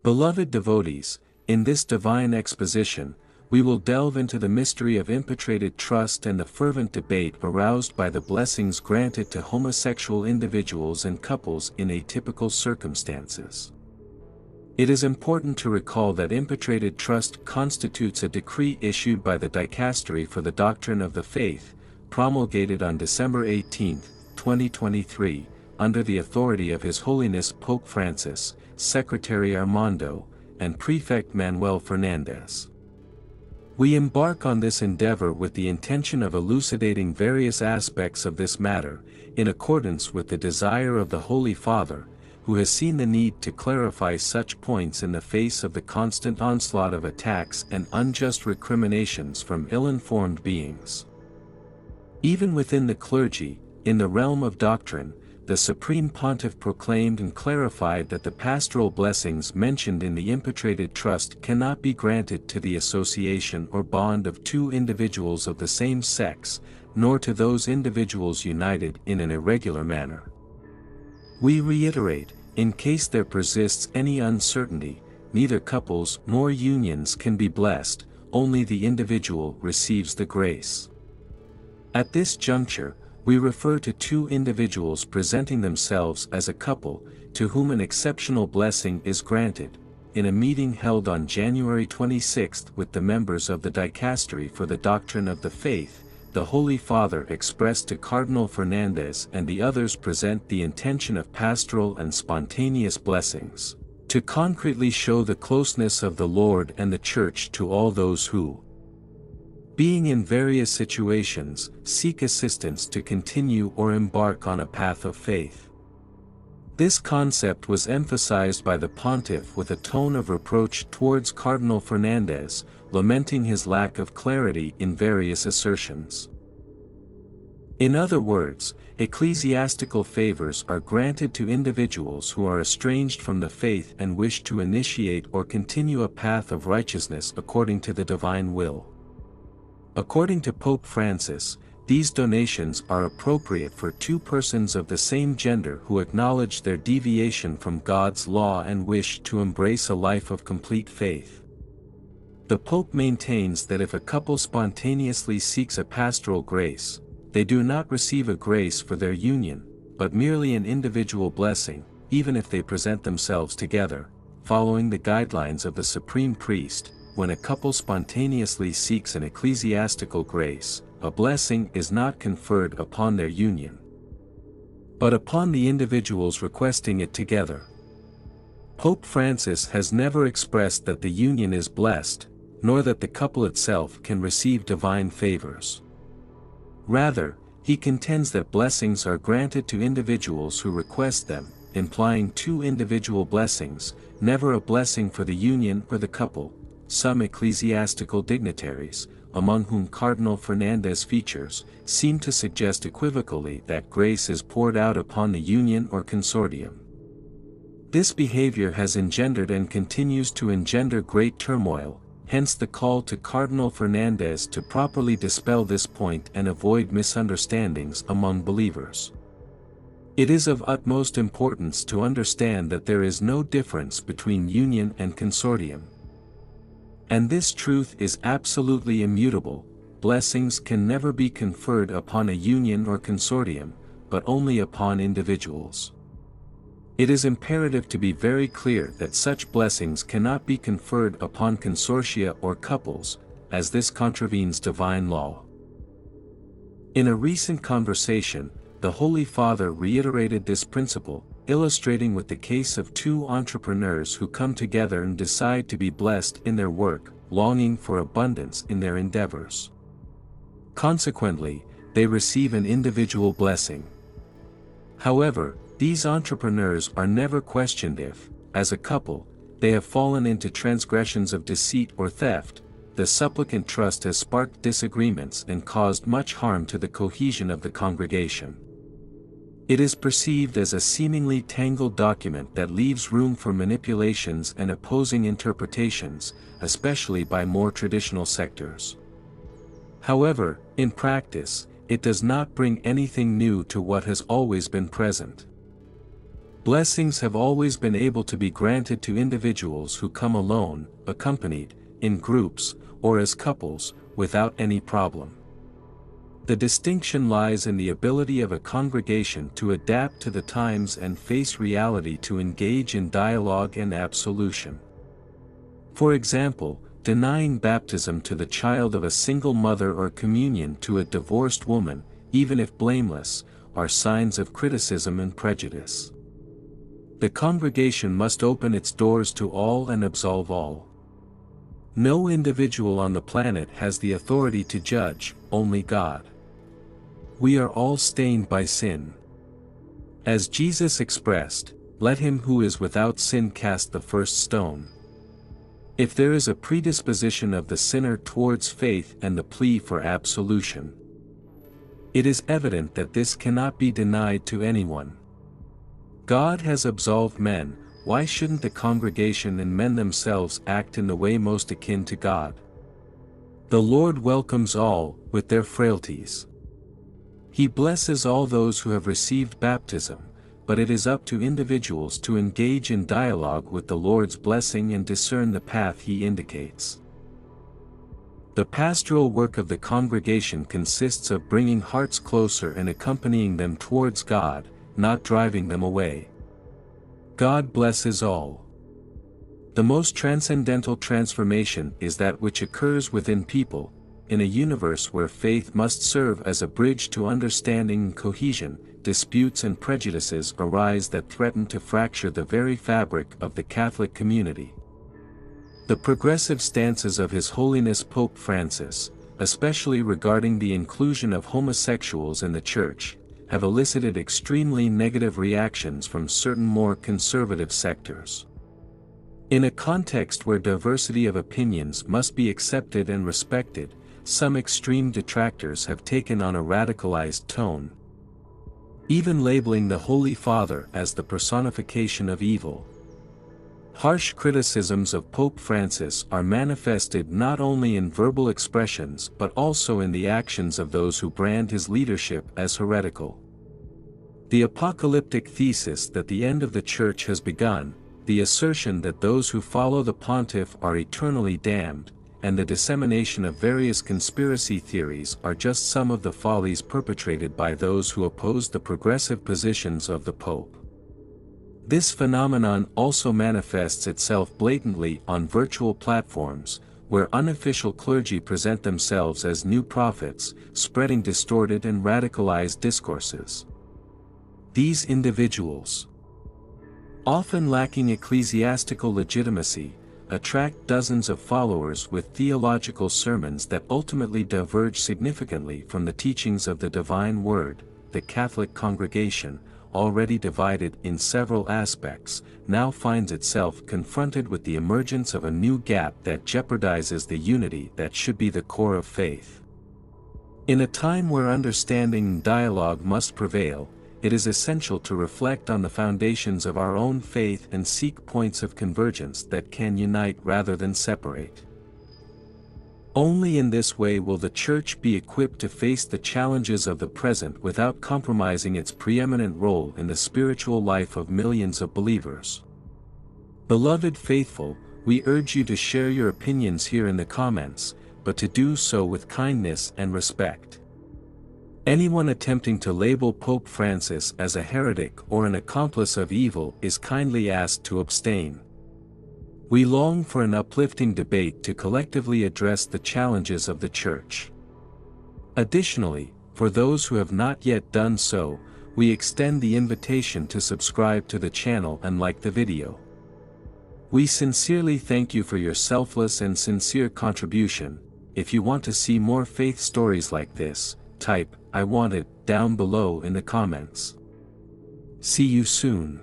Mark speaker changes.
Speaker 1: Beloved devotees, in this divine exposition, we will delve into the mystery of impetrated trust and the fervent debate aroused by the blessings granted to homosexual individuals and couples in atypical circumstances. It is important to recall that impetrated trust constitutes a decree issued by the Dicastery for the Doctrine of the Faith, promulgated on December 18, 2023, under the authority of His Holiness Pope Francis, Secretary Armando, and Prefect Manuel Fernandez. We embark on this endeavor with the intention of elucidating various aspects of this matter, in accordance with the desire of the Holy Father, who has seen the need to clarify such points in the face of the constant onslaught of attacks and unjust recriminations from ill-informed beings. Even within the clergy, in the realm of doctrine, the Supreme Pontiff proclaimed and clarified that the pastoral blessings mentioned in the impetrated trust cannot be granted to the association or bond of two individuals of the same sex, nor to those individuals united in an irregular manner. We reiterate, in case there persists any uncertainty, neither couples nor unions can be blessed, only the individual receives the grace. At this juncture, we refer to two individuals presenting themselves as a couple, to whom an exceptional blessing is granted, in a meeting held on January 26 with the members of the Dicastery for the Doctrine of the Faith. The Holy Father expressed to Cardinal Fernández and the others present the intention of pastoral and spontaneous blessings, to concretely show the closeness of the Lord and the Church to all those who, being in various situations, seek assistance to continue or embark on a path of faith. This concept was emphasized by the Pontiff with a tone of reproach towards Cardinal Fernández, lamenting his lack of clarity in various assertions. In other words, ecclesiastical favors are granted to individuals who are estranged from the faith and wish to initiate or continue a path of righteousness according to the divine will. According to Pope Francis, these donations are appropriate for two persons of the same gender who acknowledge their deviation from God's law and wish to embrace a life of complete faith. The Pope maintains that if a couple spontaneously seeks a pastoral grace, they do not receive a grace for their union, but merely an individual blessing, even if they present themselves together, following the guidelines of the Supreme Priest. When a couple spontaneously seeks an ecclesiastical grace, a blessing is not conferred upon their union, but upon the individuals requesting it together. Pope Francis has never expressed that the union is blessed, nor that the couple itself can receive divine favors. Rather, he contends that blessings are granted to individuals who request them, implying two individual blessings, never a blessing for the union or the couple. Some ecclesiastical dignitaries, among whom Cardinal Fernández features, seem to suggest equivocally that grace is poured out upon the union or consortium. This behavior has engendered and continues to engender great turmoil, hence the call to Cardinal Fernández to properly dispel this point and avoid misunderstandings among believers. It is of utmost importance to understand that there is no difference between union and consortium. And this truth is absolutely immutable. Blessings can never be conferred upon a union or consortium, but only upon individuals. It is imperative to be very clear that such blessings cannot be conferred upon consortia or couples, as this contravenes divine law. In a recent conversation, the Holy Father reiterated this principle, illustrating with the case of two entrepreneurs who come together and decide to be blessed in their work, longing for abundance in their endeavors. Consequently, they receive an individual blessing. However, these entrepreneurs are never questioned if, as a couple, they have fallen into transgressions of deceit or theft. The supplicant trust has sparked disagreements and caused much harm to the cohesion of the congregation. It is perceived as a seemingly tangled document that leaves room for manipulations and opposing interpretations, especially by more traditional sectors. However, in practice, it does not bring anything new to what has always been present. Blessings have always been able to be granted to individuals who come alone, accompanied, in groups, or as couples, without any problem. The distinction lies in the ability of a congregation to adapt to the times and face reality to engage in dialogue and absolution. For example, denying baptism to the child of a single mother or communion to a divorced woman, even if blameless, are signs of criticism and prejudice. The congregation must open its doors to all and absolve all. No individual on the planet has the authority to judge, only God. We are all stained by sin. As Jesus expressed, "Let him who is without sin cast the first stone." If there is a predisposition of the sinner towards faith and the plea for absolution, it is evident that this cannot be denied to anyone. God has absolved men, why shouldn't the congregation and men themselves act in the way most akin to God? The Lord welcomes all, with their frailties. He blesses all those who have received baptism, but it is up to individuals to engage in dialogue with the Lord's blessing and discern the path He indicates. The pastoral work of the congregation consists of bringing hearts closer and accompanying them towards God, not driving them away. God blesses all. The most transcendental transformation is that which occurs within people, in a universe where faith must serve as a bridge to understanding and cohesion. Disputes and prejudices arise that threaten to fracture the very fabric of the Catholic community. The progressive stances of His Holiness Pope Francis, especially regarding the inclusion of homosexuals in the Church, have elicited extremely negative reactions from certain more conservative sectors. In a context where diversity of opinions must be accepted and respected, some extreme detractors have taken on a radicalized tone, even labeling the Holy Father as the personification of evil. Harsh criticisms of Pope Francis are manifested not only in verbal expressions but also in the actions of those who brand his leadership as heretical. The apocalyptic thesis that the end of the Church has begun, the assertion that those who follow the pontiff are eternally damned, and the dissemination of various conspiracy theories are just some of the follies perpetrated by those who oppose the progressive positions of the Pope. This phenomenon also manifests itself blatantly on virtual platforms, where unofficial clergy present themselves as new prophets, spreading distorted and radicalized discourses. These individuals, often lacking ecclesiastical legitimacy, attract dozens of followers with theological sermons that ultimately diverge significantly from the teachings of the divine word. The Catholic congregation, already divided in several aspects, now finds itself confronted with the emergence of a new gap that jeopardizes the unity that should be the core of faith. In a time where understanding and dialogue must prevail, it is essential to reflect on the foundations of our own faith and seek points of convergence that can unite rather than separate. Only in this way will the Church be equipped to face the challenges of the present without compromising its preeminent role in the spiritual life of millions of believers. Beloved faithful, we urge you to share your opinions here in the comments, but to do so with kindness and respect. Anyone attempting to label Pope Francis as a heretic or an accomplice of evil is kindly asked to abstain. We long for an uplifting debate to collectively address the challenges of the Church. Additionally, for those who have not yet done so, we extend the invitation to subscribe to the channel and like the video. We sincerely thank you for your selfless and sincere contribution. If you want to see more faith stories like this, type "I want it" down below in the comments. See you soon.